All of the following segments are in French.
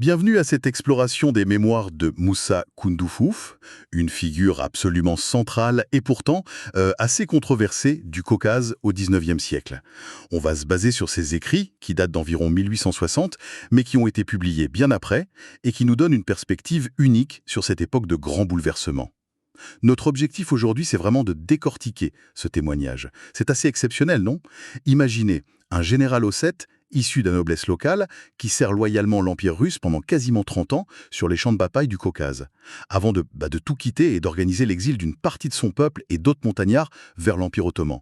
Bienvenue à cette exploration des mémoires de Moussa Koundoufouf, une figure absolument centrale et pourtant assez controversée du Caucase au XIXe siècle. On va se baser sur ses écrits, qui datent d'environ 1860, mais qui ont été publiés bien après, et qui nous donnent une perspective unique sur cette époque de grands bouleversements. Notre objectif aujourd'hui, c'est vraiment de décortiquer ce témoignage. C'est assez exceptionnel, non? Imaginez un général ossète issu de la noblesse locale qui sert loyalement l'Empire russe pendant quasiment 30 ans sur les champs de bataille du Caucase, avant de tout quitter et d'organiser l'exil d'une partie de son peuple et d'autres montagnards vers l'Empire ottoman.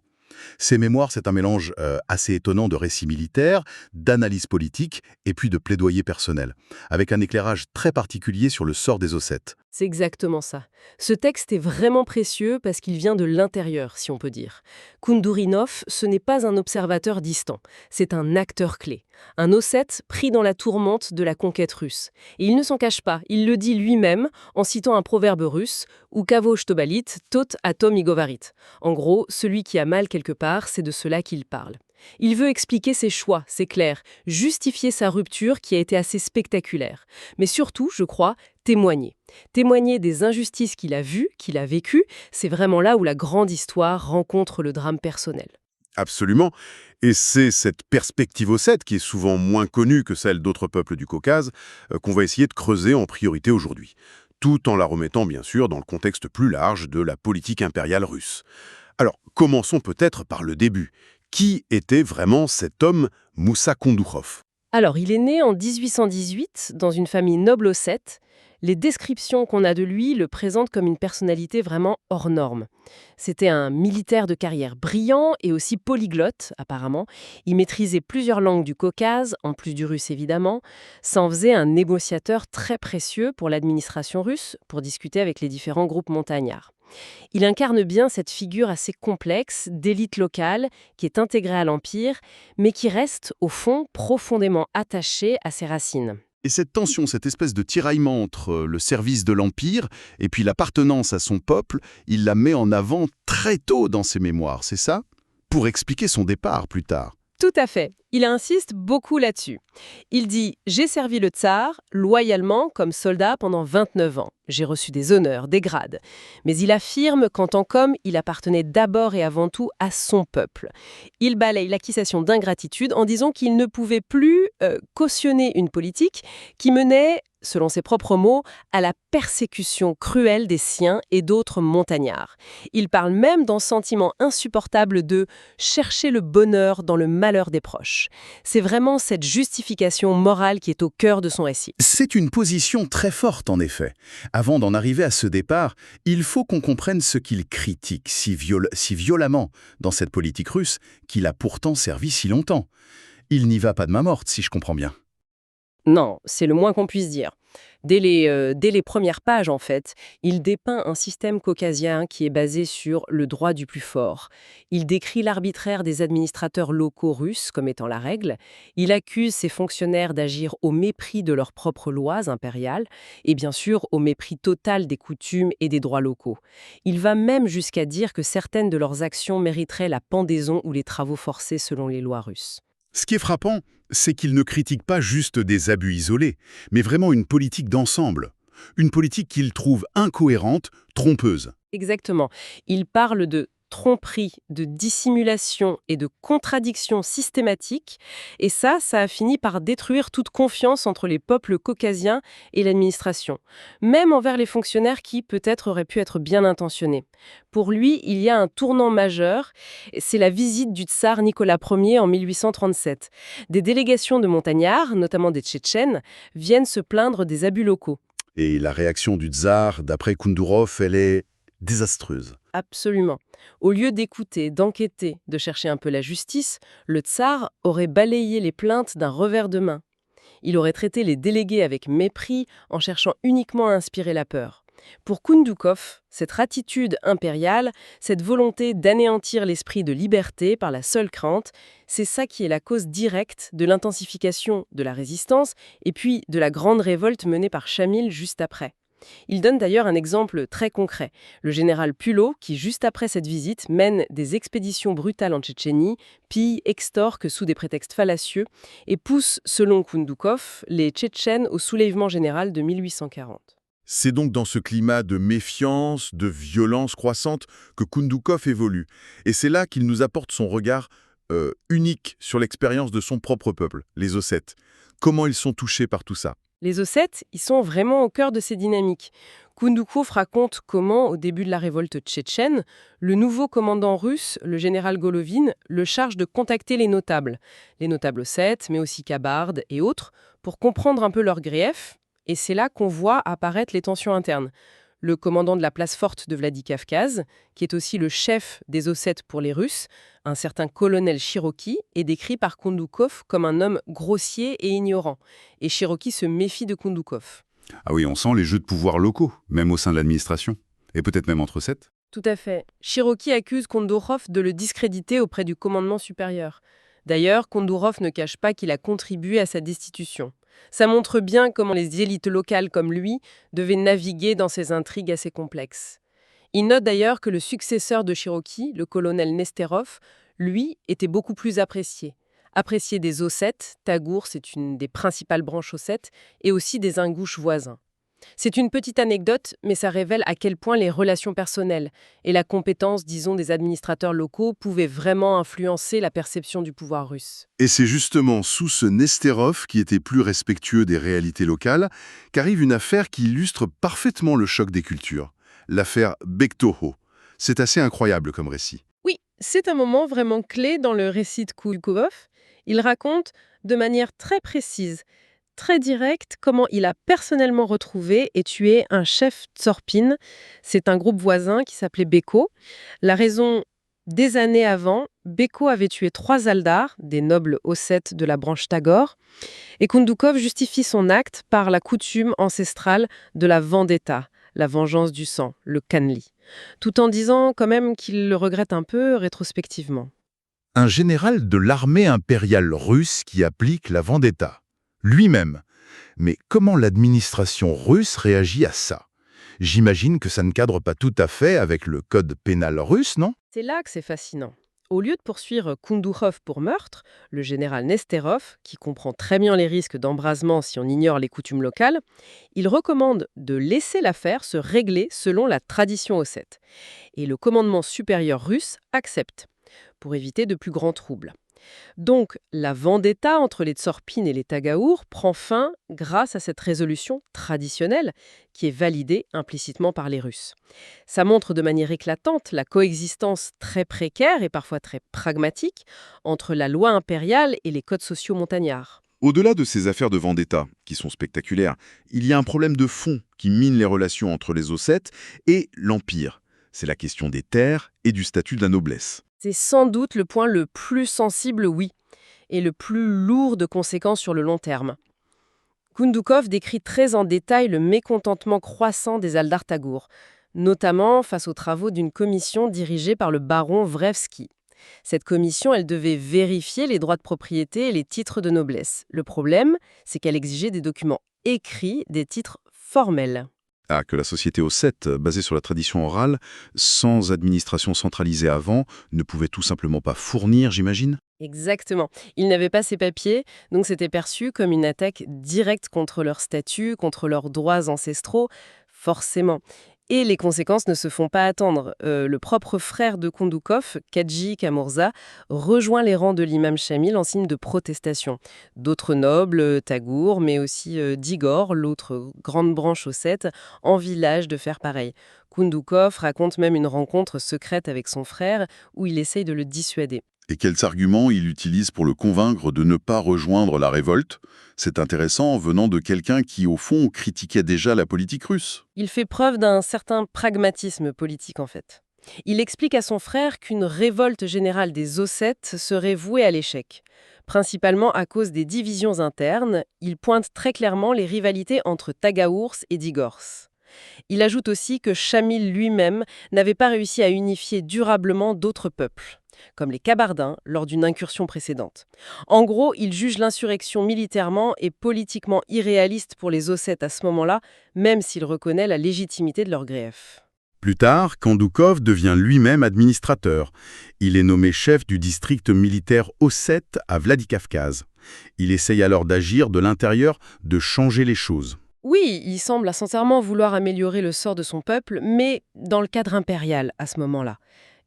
Ces mémoires, c'est un mélange assez étonnant de récits militaires, d'analyse politique et puis de plaidoyer personnel, avec un éclairage très particulier sur le sort des Ossètes. C'est exactement ça. Ce texte est vraiment précieux parce qu'il vient de l'intérieur, si on peut dire. Koundourinov, ce n'est pas un observateur distant, c'est un acteur clé. Un Ossète pris dans la tourmente de la conquête russe. Et il ne s'en cache pas, il le dit lui-même en citant un proverbe russe, Ukavo shtobalit, tot atom igovarit. En gros, celui qui a mal quelque part, c'est de cela qu'il parle. Il veut expliquer ses choix, c'est clair, justifier sa rupture qui a été assez spectaculaire. Mais surtout, je crois, témoigner. Témoigner des injustices qu'il a vues, qu'il a vécues, c'est vraiment là où la grande histoire rencontre le drame personnel. Absolument. Et c'est cette perspective ossète, qui est souvent moins connue que celle d'autres peuples du Caucase, qu'on va essayer de creuser en priorité aujourd'hui, tout en la remettant bien sûr dans le contexte plus large de la politique impériale russe. Alors, commençons peut-être par le début. Qui était vraiment cet homme Moussa Kondourov? Alors, il est né en 1818 dans une famille noble ossète. Les descriptions qu'on a de lui le présentent comme une personnalité vraiment hors norme. C'était un militaire de carrière brillant et aussi polyglotte, apparemment. Il maîtrisait plusieurs langues du Caucase, en plus du russe évidemment. Ça en faisait un négociateur très précieux pour l'administration russe, pour discuter avec les différents groupes montagnards. Il incarne bien cette figure assez complexe d'élite locale qui est intégrée à l'Empire, mais qui reste, au fond, profondément attachée à ses racines. Et cette tension, cette espèce de tiraillement entre le service de l'Empire et puis l'appartenance à son peuple, il la met en avant très tôt dans ses mémoires, c'est ça? Pour expliquer son départ plus tard. Tout à fait. Il insiste beaucoup là-dessus. Il dit « J'ai servi le tsar loyalement comme soldat pendant 29 ans. J'ai reçu des honneurs, des grades. » Mais il affirme qu'en tant qu'homme, il appartenait d'abord et avant tout à son peuple. Il balaye l'accusation d'ingratitude en disant qu'il ne pouvait plus cautionner une politique qui menait, selon ses propres mots, à la persécution cruelle des siens et d'autres montagnards. Il parle même d'un sentiment insupportable de « chercher le bonheur dans le malheur des proches ». C'est vraiment cette justification morale qui est au cœur de son récit. C'est une position très forte, en effet. Avant d'en arriver à ce départ, il faut qu'on comprenne ce qu'il critique si violemment dans cette politique russe qu'il a pourtant servi si longtemps. Il n'y va pas de main morte, si je comprends bien. Non, c'est le moins qu'on puisse dire. Dès les premières pages, en fait, il dépeint un système caucasien qui est basé sur le droit du plus fort. Il décrit l'arbitraire des administrateurs locaux russes comme étant la règle. Il accuse ses fonctionnaires d'agir au mépris de leurs propres lois impériales et bien sûr au mépris total des coutumes et des droits locaux. Il va même jusqu'à dire que certaines de leurs actions mériteraient la pendaison ou les travaux forcés selon les lois russes. Ce qui est frappant, c'est qu'il ne critique pas juste des abus isolés, mais vraiment une politique d'ensemble. Une politique qu'il trouve incohérente, trompeuse. Exactement. Il parle de tromperie, de dissimulation et de contradiction systématique. Et ça a fini par détruire toute confiance entre les peuples caucasiens et l'administration, même envers les fonctionnaires qui, peut-être, auraient pu être bien intentionnés. Pour lui, il y a un tournant majeur, c'est la visite du tsar Nicolas Ier en 1837. Des délégations de montagnards, notamment des Tchétchènes, viennent se plaindre des abus locaux. Et la réaction du tsar, d'après Koundourov, elle est désastreuse. Absolument. Au lieu d'écouter, d'enquêter, de chercher un peu la justice, le tsar aurait balayé les plaintes d'un revers de main. Il aurait traité les délégués avec mépris en cherchant uniquement à inspirer la peur. Pour Koundoukov, cette attitude impériale, cette volonté d'anéantir l'esprit de liberté par la seule crainte, c'est ça qui est la cause directe de l'intensification de la résistance et puis de la grande révolte menée par Chamil juste après. Il donne d'ailleurs un exemple très concret. Le général Pullo, qui juste après cette visite mène des expéditions brutales en Tchétchénie, pille, extorque sous des prétextes fallacieux et pousse, selon Koundoukov, les Tchétchènes au soulèvement général de 1840. C'est donc dans ce climat de méfiance, de violence croissante que Koundoukov évolue. Et c'est là qu'il nous apporte son regard unique sur l'expérience de son propre peuple, les Ossètes. Comment ils sont touchés par tout ça? Les Ossètes, ils sont vraiment au cœur de ces dynamiques. Koundoukov raconte comment, au début de la révolte tchétchène, le nouveau commandant russe, le général Golovin, le charge de contacter les notables ossètes, mais aussi kabardes et autres, pour comprendre un peu leurs griefs. Et c'est là qu'on voit apparaître les tensions internes. Le commandant de la place forte de Vladikavkaz, qui est aussi le chef des Ossètes pour les Russes, un certain colonel Cherokee, est décrit par Koundoukov comme un homme grossier et ignorant. Et Cherokee se méfie de Koundoukov. Ah oui, on sent les jeux de pouvoir locaux, même au sein de l'administration. Et peut-être même entre Ossètes. Tout à fait. Cherokee accuse Kondourov de le discréditer auprès du commandement supérieur. D'ailleurs, Kondourov ne cache pas qu'il a contribué à sa destitution. Ça montre bien comment les élites locales comme lui devaient naviguer dans ces intrigues assez complexes. Il note d'ailleurs que le successeur de Cherokee, le colonel Nesterov, lui, était beaucoup plus apprécié. Apprécié des Ossètes, Tagour, c'est une des principales branches ossètes, et aussi des Ingouches voisins. C'est une petite anecdote, mais ça révèle à quel point les relations personnelles et la compétence, disons, des administrateurs locaux pouvaient vraiment influencer la perception du pouvoir russe. Et c'est justement sous ce Nesterov, qui était plus respectueux des réalités locales, qu'arrive une affaire qui illustre parfaitement le choc des cultures. L'affaire Bektoho. C'est assez incroyable comme récit. Oui, c'est un moment vraiment clé dans le récit de Koulkouvov. Il raconte de manière très précise, très directe, comment il a personnellement retrouvé et tué un chef Tsorpin. C'est un groupe voisin qui s'appelait Beko. La raison, des années avant, Beko avait tué 3 Aldars, des nobles ossètes de la branche Tagore, et Koundoukov justifie son acte par la coutume ancestrale de la vendetta, la vengeance du sang, le kanli, tout en disant quand même qu'il le regrette un peu rétrospectivement. Un général de l'armée impériale russe qui applique la vendetta. Lui-même. Mais comment l'administration russe réagit à ça? J'imagine que ça ne cadre pas tout à fait avec le code pénal russe, non? C'est là que c'est fascinant. Au lieu de poursuivre Koundoukov pour meurtre, le général Nesterov, qui comprend très bien les risques d'embrasement si on ignore les coutumes locales, il recommande de laisser l'affaire se régler selon la tradition ossète. Et le commandement supérieur russe accepte, pour éviter de plus grands troubles. Donc, la vendetta entre les Tsorpines et les Tagaours prend fin grâce à cette résolution traditionnelle qui est validée implicitement par les Russes. Ça montre de manière éclatante la coexistence très précaire et parfois très pragmatique entre la loi impériale et les codes sociaux montagnards. Au-delà de ces affaires de vendetta, qui sont spectaculaires, il y a un problème de fond qui mine les relations entre les Ossètes et l'Empire. C'est la question des terres et du statut de la noblesse. C'est sans doute le point le plus sensible, oui, et le plus lourd de conséquences sur le long terme. Koundoukov décrit très en détail le mécontentement croissant des Aldars Tagour, notamment face aux travaux d'une commission dirigée par le baron Vrevski. Cette commission, elle devait vérifier les droits de propriété et les titres de noblesse. Le problème, c'est qu'elle exigeait des documents écrits, des titres formels. Ah, que la société ossète, basée sur la tradition orale, sans administration centralisée avant, ne pouvait tout simplement pas fournir, j'imagine? Exactement. Ils n'avaient pas ces papiers, donc c'était perçu comme une attaque directe contre leur statut, contre leurs droits ancestraux, forcément. Et les conséquences ne se font pas attendre. Le propre frère de Koundoukov, Kadji Kamurza, rejoint les rangs de l'imam Shamil en signe de protestation. D'autres nobles, Tagour, mais aussi d'Igor, l'autre grande branche ossète, envisagent de faire pareil. Koundoukov raconte même une rencontre secrète avec son frère où il essaye de le dissuader. Et quels arguments il utilise pour le convaincre de ne pas rejoindre la révolte? C'est intéressant venant de quelqu'un qui, au fond, critiquait déjà la politique russe. Il fait preuve d'un certain pragmatisme politique, en fait. Il explique à son frère qu'une révolte générale des Ossètes serait vouée à l'échec. Principalement à cause des divisions internes, il pointe très clairement les rivalités entre Tagaours et Digors. Il ajoute aussi que Shamil lui-même n'avait pas réussi à unifier durablement d'autres peuples. comme les Kabardins lors d'une incursion précédente. En gros, il juge l'insurrection militairement et politiquement irréaliste pour les Ossètes à ce moment-là, même s'il reconnaît la légitimité de leur grief. Plus tard, Kandoukov devient lui-même administrateur. Il est nommé chef du district militaire ossète à Vladikavkaz. Il essaye alors d'agir de l'intérieur, de changer les choses. Oui, il semble sincèrement vouloir améliorer le sort de son peuple, mais dans le cadre impérial à ce moment-là.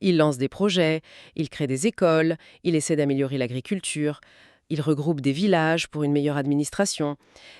Il lance des projets, il crée des écoles, il essaie d'améliorer l'agriculture, il regroupe des villages pour une meilleure administration.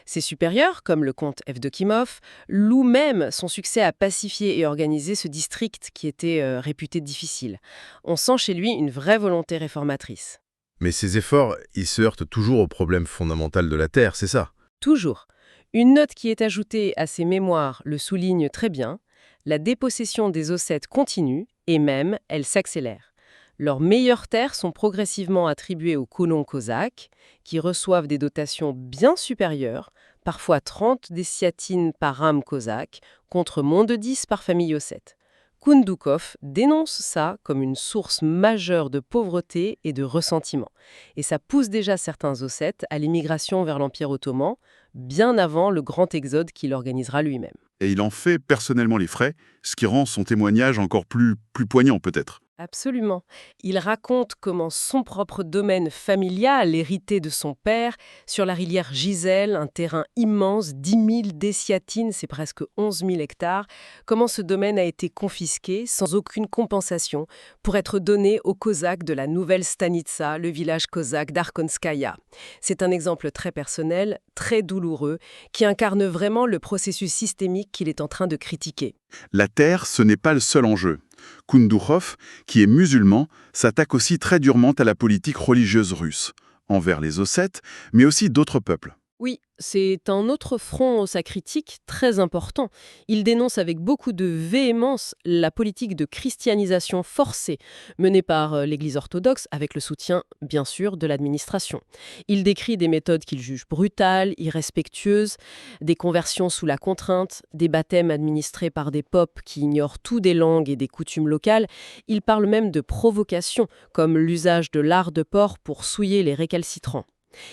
Ses supérieurs, comme le comte Evdokimov, louent même son succès à pacifier et organiser ce district qui était réputé difficile. On sent chez lui une vraie volonté réformatrice. Mais ces efforts, ils se heurtent toujours au problème fondamental de la terre, c'est ça? Toujours. Une note qui est ajoutée à ses mémoires le souligne très bien. La dépossession des Ossètes continue et même elle s'accélère. Leurs meilleures terres sont progressivement attribuées aux colons cosaques, qui reçoivent des dotations bien supérieures, parfois 30 déciatines par âme cosaque, contre moins de 10 par famille ossète. Koundoukov dénonce ça comme une source majeure de pauvreté et de ressentiment. Et ça pousse déjà certains Ossètes à l'immigration vers l'Empire ottoman, bien avant le grand exode qu'il organisera lui-même. Et il en fait personnellement les frais, ce qui rend son témoignage encore plus poignant peut-être. Absolument. Il raconte comment son propre domaine familial, hérité de son père, sur la rivière Giselle, un terrain immense, 10 000 déciatines, c'est presque 11 000 hectares, comment ce domaine a été confisqué sans aucune compensation pour être donné aux Cosaques de la nouvelle Stanitsa, le village cosaque d'Arkonskaya. C'est un exemple très personnel, très douloureux, qui incarne vraiment le processus systémique qu'il est en train de critiquer. La terre, ce n'est pas le seul enjeu. Koundoukov, qui est musulman, s'attaque aussi très durement à la politique religieuse russe, envers les Ossètes, mais aussi d'autres peuples. Oui, c'est un autre front à sa critique très important. Il dénonce avec beaucoup de véhémence la politique de christianisation forcée menée par l'Église orthodoxe avec le soutien, bien sûr, de l'administration. Il décrit des méthodes qu'il juge brutales, irrespectueuses, des conversions sous la contrainte, des baptêmes administrés par des popes qui ignorent tout des langues et des coutumes locales. Il parle même de provocations, comme l'usage de lard de porc pour souiller les récalcitrants.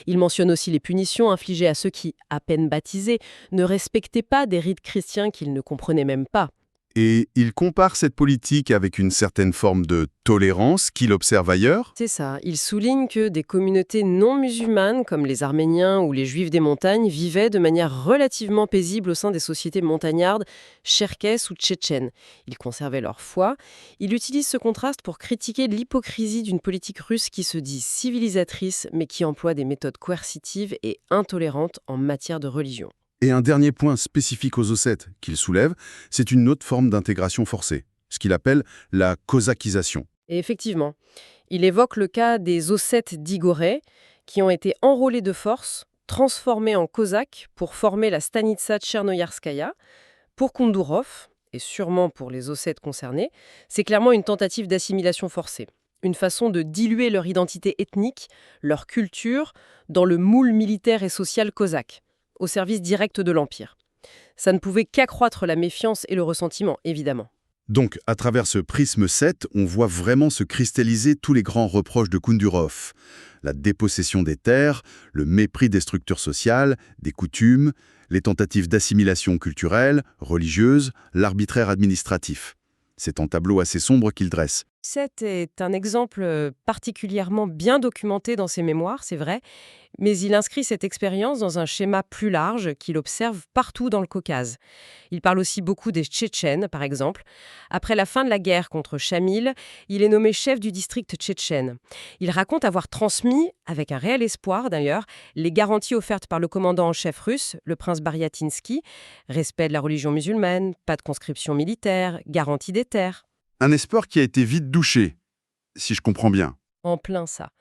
Il mentionne aussi les punitions infligées à ceux qui, à peine baptisés, ne respectaient pas des rites chrétiens qu'ils ne comprenaient même pas. Et il compare cette politique avec une certaine forme de tolérance qu'il observe ailleurs. C'est ça, il souligne que des communautés non musulmanes, comme les Arméniens ou les Juifs des montagnes, vivaient de manière relativement paisible au sein des sociétés montagnardes, cherkesses ou tchétchènes. Ils conservaient leur foi. Il utilise ce contraste pour critiquer l'hypocrisie d'une politique russe qui se dit civilisatrice, mais qui emploie des méthodes coercitives et intolérantes en matière de religion. Et un dernier point spécifique aux Ossètes qu'il soulève, c'est une autre forme d'intégration forcée, ce qu'il appelle la cosakisation. Et effectivement, il évoque le cas des Ossètes d'Igoré qui ont été enrôlés de force, transformés en Cosaques pour former la Stanitsa Tchernoyarskaya. Pour Koundourov, et sûrement pour les Ossètes concernés, c'est clairement une tentative d'assimilation forcée. Une façon de diluer leur identité ethnique, leur culture, dans le moule militaire et social cosaque, au service direct de l'Empire. Ça ne pouvait qu'accroître la méfiance et le ressentiment, évidemment. Donc, à travers ce prisme 7, on voit vraiment se cristalliser tous les grands reproches de Koundourov. La dépossession des terres, le mépris des structures sociales, des coutumes, les tentatives d'assimilation culturelle, religieuse, l'arbitraire administratif. C'est un tableau assez sombre qu'il dresse. Seth est un exemple particulièrement bien documenté dans ses mémoires, c'est vrai, mais il inscrit cette expérience dans un schéma plus large qu'il observe partout dans le Caucase. Il parle aussi beaucoup des Tchétchènes, par exemple. Après la fin de la guerre contre Chamil, il est nommé chef du district tchétchène. Il raconte avoir transmis, avec un réel espoir d'ailleurs, les garanties offertes par le commandant en chef russe, le prince Baryatinsky, respect de la religion musulmane, pas de conscription militaire, garantie des terres. Un espoir qui a été vite douché, si je comprends bien. En plein ça.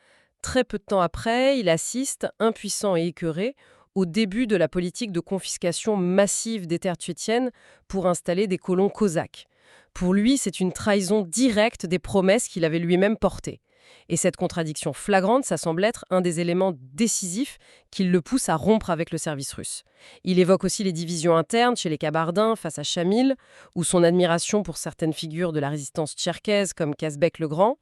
Très peu de temps après, il assiste, impuissant et écœuré, au début de la politique de confiscation massive des terres tchétchènes pour installer des colons cosaques. Pour lui, c'est une trahison directe des promesses qu'il avait lui-même portées. Et cette contradiction flagrante, ça semble être un des éléments décisifs qui le pousse à rompre avec le service russe. Il évoque aussi les divisions internes chez les Kabardins face à Chamil, ou son admiration pour certaines figures de la résistance tcherkesse comme Kazbek le Grand.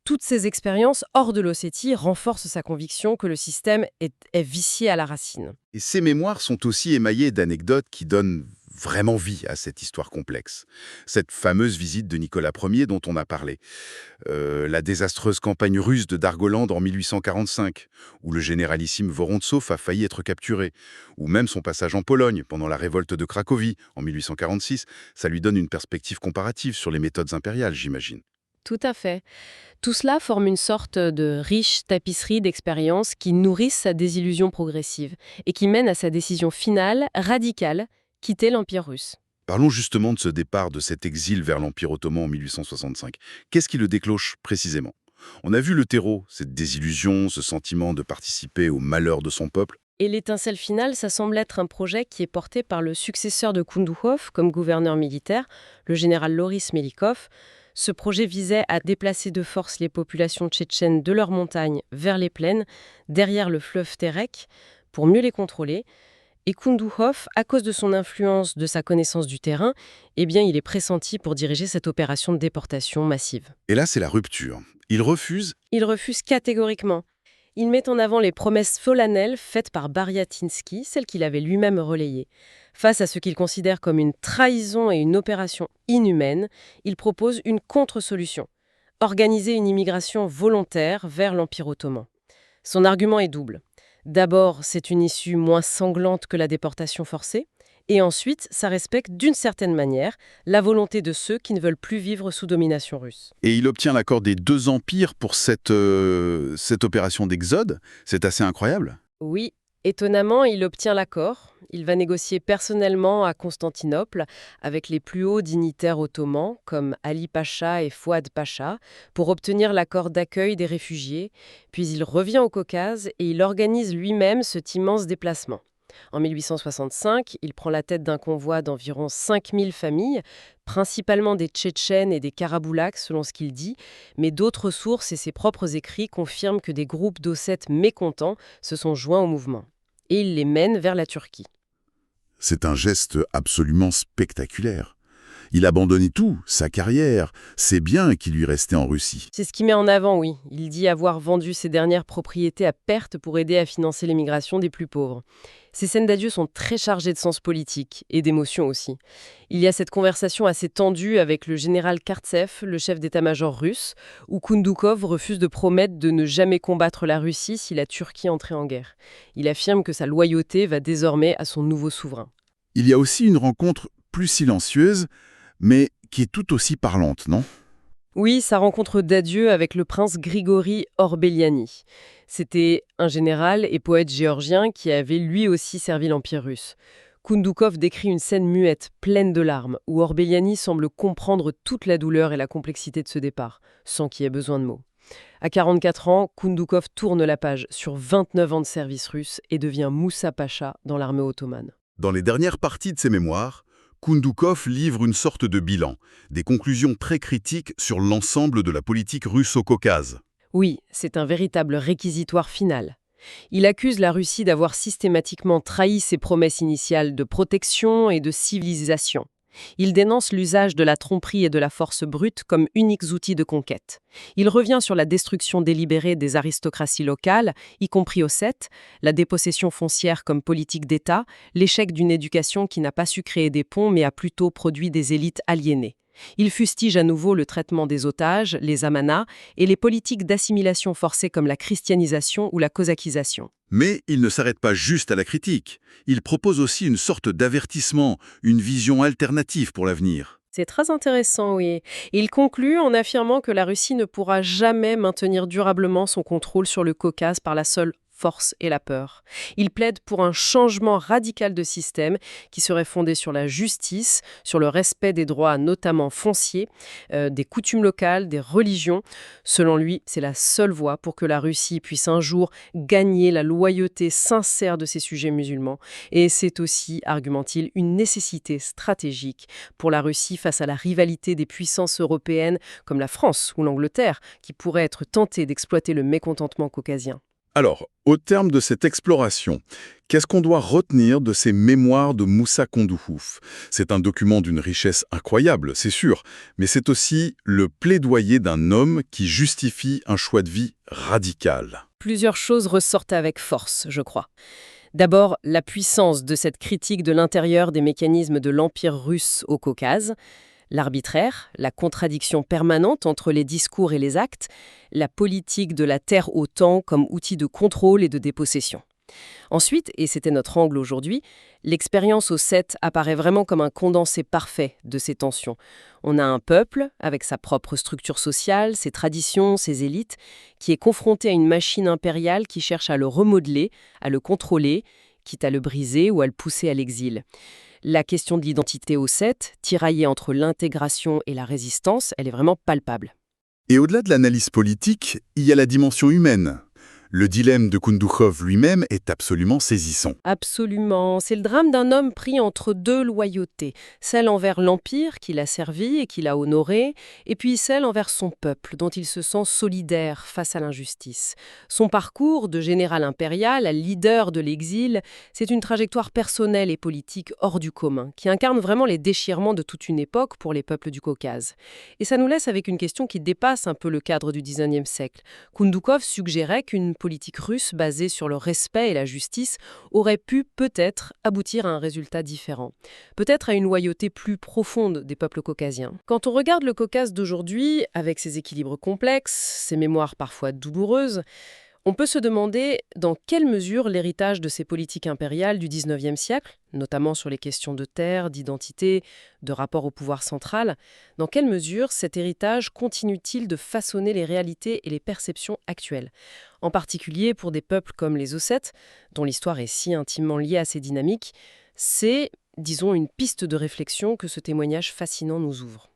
Toutes ces expériences hors de l'Ossétie renforcent sa conviction que le système est vicié à la racine. Et ces mémoires sont aussi émaillées d'anecdotes qui donnent vraiment vie à cette histoire complexe. Cette fameuse visite de Nicolas Ier dont on a parlé, la désastreuse campagne russe de Dargoland en 1845, où le généralissime Vorontsov a failli être capturé, ou même son passage en Pologne pendant la révolte de Cracovie en 1846, ça lui donne une perspective comparative sur les méthodes impériales, j'imagine. Tout à fait. Tout cela forme une sorte de riche tapisserie d'expériences qui nourrissent sa désillusion progressive et qui mène à sa décision finale, radicale, quitter l'Empire russe. Parlons justement de ce départ de cet exil vers l'Empire ottoman en 1865. Qu'est-ce qui le déclenche précisément? On a vu le terreau, cette désillusion, ce sentiment de participer au malheur de son peuple. Et l'étincelle finale, ça semble être un projet qui est porté par le successeur de Koundoukov comme gouverneur militaire, le général Loris Melikov. Ce projet visait à déplacer de force les populations tchétchènes de leurs montagnes vers les plaines, derrière le fleuve Terek, pour mieux les contrôler. Et Koundoukov, à cause de son influence, de sa connaissance du terrain, eh bien, il est pressenti pour diriger cette opération de déportation massive. Et là, c'est la rupture. Il refuse. Il refuse catégoriquement. Il met en avant les promesses solennelles faites par Bariatinski, celles qu'il avait lui-même relayées. Face à ce qu'il considère comme une trahison et une opération inhumaine, il propose une contre-solution. Organiser une immigration volontaire vers l'Empire ottoman. Son argument est double. D'abord, c'est une issue moins sanglante que la déportation forcée. Et ensuite, ça respecte d'une certaine manière la volonté de ceux qui ne veulent plus vivre sous domination russe. Et il obtient l'accord des deux empires pour cette opération d'exode. C'est assez incroyable. Oui, étonnamment, il obtient l'accord. Il va négocier personnellement à Constantinople avec les plus hauts dignitaires ottomans, comme Ali Pacha et Fouad Pacha, pour obtenir l'accord d'accueil des réfugiés. Puis il revient au Caucase et il organise lui-même cet immense déplacement. En 1865, il prend la tête d'un convoi d'environ 5000 familles, principalement des Tchétchènes et des Karaboulaks selon ce qu'il dit, mais d'autres sources et ses propres écrits confirment que des groupes d'Ossètes mécontents se sont joints au mouvement. Et il les mène vers la Turquie. C'est un geste absolument spectaculaire. Il abandonnait tout, sa carrière, ses biens qui lui restaient en Russie. C'est ce qu'il met en avant, oui. Il dit avoir vendu ses dernières propriétés à perte pour aider à financer l'émigration des plus pauvres. Ces scènes d'adieu sont très chargées de sens politique et d'émotion aussi. Il y a cette conversation assez tendue avec le général Kartsev, le chef d'état-major russe, où Koundoukov refuse de promettre de ne jamais combattre la Russie si la Turquie entrait en guerre. Il affirme que sa loyauté va désormais à son nouveau souverain. Il y a aussi une rencontre plus silencieuse, mais qui est tout aussi parlante, non? Oui, sa rencontre d'adieu avec le prince Grigori Orbeliani. C'était un général et poète géorgien qui avait lui aussi servi l'Empire russe. Koundoukov décrit une scène muette, pleine de larmes, où Orbeliani semble comprendre toute la douleur et la complexité de ce départ, sans qu'il y ait besoin de mots. À 44 ans, Koundoukov tourne la page sur 29 ans de service russe et devient Moussa Pacha dans l'armée ottomane. Dans les dernières parties de ses mémoires, Koundoukov livre une sorte de bilan, des conclusions très critiques sur l'ensemble de la politique russe au Caucase. Oui, c'est un véritable réquisitoire final. Il accuse la Russie d'avoir systématiquement trahi ses promesses initiales de protection et de civilisation. Il dénonce l'usage de la tromperie et de la force brute comme uniques outils de conquête. Il revient sur la destruction délibérée des aristocraties locales, y compris ossètes, la dépossession foncière comme politique d'État, l'échec d'une éducation qui n'a pas su créer des ponts mais a plutôt produit des élites aliénées. Il fustige à nouveau le traitement des otages, les amanas, et les politiques d'assimilation forcée comme la christianisation ou la cosaquisation. Mais il ne s'arrête pas juste à la critique. Il propose aussi une sorte d'avertissement, une vision alternative pour l'avenir. C'est très intéressant, oui. Il conclut en affirmant que la Russie ne pourra jamais maintenir durablement son contrôle sur le Caucase par la seule force et la peur. Il plaide pour un changement radical de système qui serait fondé sur la justice, sur le respect des droits notamment fonciers, des coutumes locales, des religions. Selon lui, c'est la seule voie pour que la Russie puisse un jour gagner la loyauté sincère de ses sujets musulmans. Et c'est aussi, argumente-t-il, une nécessité stratégique pour la Russie face à la rivalité des puissances européennes comme la France ou l'Angleterre, qui pourraient être tentées d'exploiter le mécontentement caucasien. Alors, au terme de cette exploration, qu'est-ce qu'on doit retenir de ces mémoires de Moussa Koundoufouf? C'est un document d'une richesse incroyable, c'est sûr, mais c'est aussi le plaidoyer d'un homme qui justifie un choix de vie radical. Plusieurs choses ressortent avec force, je crois. D'abord, la puissance de cette critique de l'intérieur des mécanismes de l'Empire russe au Caucase, l'arbitraire, la contradiction permanente entre les discours et les actes, la politique de la terre au temps comme outil de contrôle et de dépossession. Ensuite, et c'était notre angle aujourd'hui, l'expérience au 7 apparaît vraiment comme un condensé parfait de ces tensions. On a un peuple, avec sa propre structure sociale, ses traditions, ses élites, qui est confronté à une machine impériale qui cherche à le remodeler, à le contrôler, quitte à le briser ou à le pousser à l'exil. La question de l'identité au 7, tiraillée entre l'intégration et la résistance, elle est vraiment palpable. Et au-delà de l'analyse politique, il y a la dimension humaine. Le dilemme de Koundoukov lui-même est absolument saisissant. Absolument. C'est le drame d'un homme pris entre deux loyautés. Celle envers l'Empire qu'il a servi et qu'il a honoré, et puis celle envers son peuple, dont il se sent solidaire face à l'injustice. Son parcours de général impérial à leader de l'exil, c'est une trajectoire personnelle et politique hors du commun, qui incarne vraiment les déchirements de toute une époque pour les peuples du Caucase. Et ça nous laisse avec une question qui dépasse un peu le cadre du XIXe siècle. Koundoukov suggérait qu'une politique russe basée sur le respect et la justice aurait pu peut-être aboutir à un résultat différent. Peut-être à une loyauté plus profonde des peuples caucasiens. Quand on regarde le Caucase d'aujourd'hui, avec ses équilibres complexes, ses mémoires parfois douloureuses, on peut se demander dans quelle mesure l'héritage de ces politiques impériales du XIXe siècle, notamment sur les questions de terre, d'identité, de rapport au pouvoir central, dans quelle mesure cet héritage continue-t-il de façonner les réalités et les perceptions actuelles, en particulier pour des peuples comme les Ossètes, dont l'histoire est si intimement liée à ces dynamiques. C'est, disons, une piste de réflexion que ce témoignage fascinant nous ouvre.